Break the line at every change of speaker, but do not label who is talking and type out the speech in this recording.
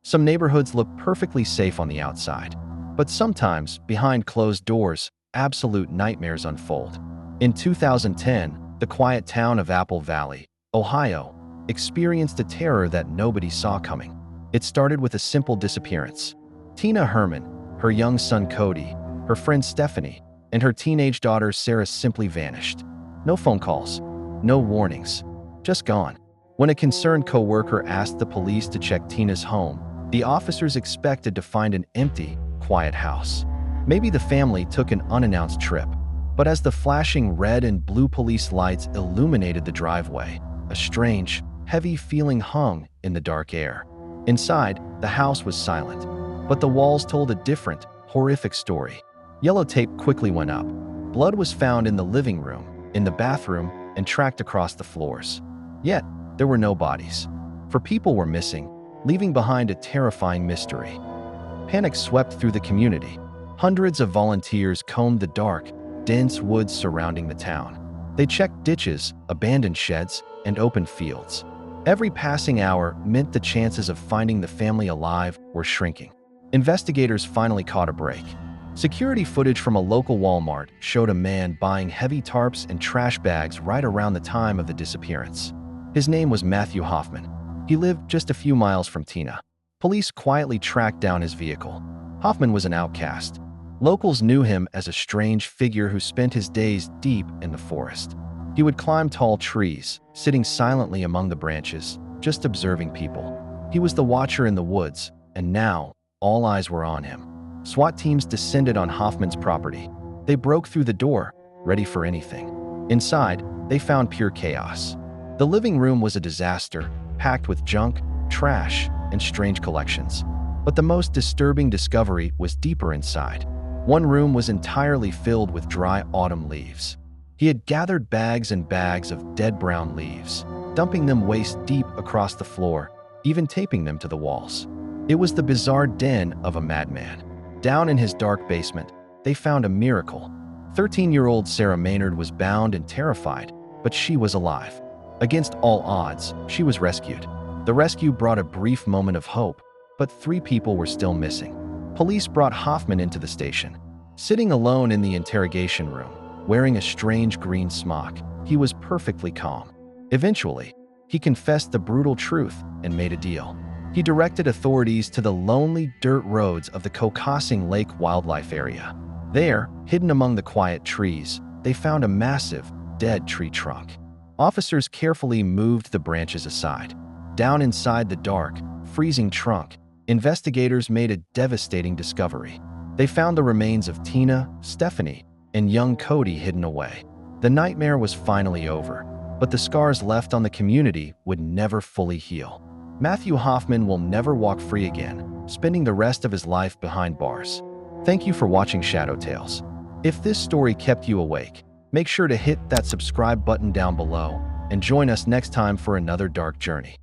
Some neighborhoods look perfectly safe on the outside, but sometimes, behind closed doors, absolute nightmares unfold. In 2010, the quiet town of Apple Valley, Ohio, experienced a terror that nobody saw coming. It started with a simple disappearance. Tina Herman, her young son Cody, her friend Stephanie, and her teenage daughter Sarah simply vanished. No phone calls, no warnings, just gone. When a concerned co-worker asked the police to check Tina's home, the officers expected to find an empty, quiet house. Maybe the family took an unannounced trip, but as the flashing red and blue police lights illuminated the driveway, a strange, heavy feeling hung in the dark air. Inside, the house was silent, but the walls told a different, horrific story. Yellow tape quickly went up. Blood was found in the living room, in the bathroom, and tracked across the floors. Yet, there were no bodies. For people were missing, leaving behind a terrifying mystery. Panic swept through the community. Hundreds of volunteers combed the dark, dense woods surrounding the town. They checked ditches, abandoned sheds, and open fields. Every passing hour meant the chances of finding the family alive were shrinking. Investigators finally caught a break. Security footage from a local Walmart showed a man buying heavy tarps and trash bags right around the time of the disappearance. His name was Matthew Hoffman. He lived just a few miles from Tina. Police quietly tracked down his vehicle. Hoffman was an outcast. Locals knew him as a strange figure who spent his days deep in the forest. He would climb tall trees, sitting silently among the branches, just observing people. He was the watcher in the woods, and now, all eyes were on him. SWAT teams descended on Hoffman's property. They broke through the door, ready for anything. Inside, they found pure chaos. The living room was a disaster, packed with junk, trash, and strange collections. But the most disturbing discovery was deeper inside. One room was entirely filled with dry autumn leaves. He had gathered bags and bags of dead brown leaves, dumping them waist-deep across the floor, even taping them to the walls. It was the bizarre den of a madman. Down in his dark basement, they found a miracle. 13-year-old Sarah Maynard was bound and terrified, but she was alive. Against all odds, she was rescued. The rescue brought a brief moment of hope, but 3 people were still missing. Police brought Hoffman into the station. Sitting alone in the interrogation room, wearing a strange green smock, he was perfectly calm. Eventually, he confessed the brutal truth and made a deal. He directed authorities to the lonely dirt roads of the Kokosing Lake Wildlife Area. There, hidden among the quiet trees, they found a massive, dead tree trunk. Officers carefully moved the branches aside. Down inside the dark, freezing trunk, investigators made a devastating discovery. They found the remains of Tina, Stephanie, and young Cody hidden away. The nightmare was finally over, but the scars left on the community would never fully heal. Matthew Hoffman will never walk free again, spending the rest of his life behind bars. Thank you for watching Shadow Tales. If this story kept you awake, make sure to hit that subscribe button down below and join us next time for another dark journey.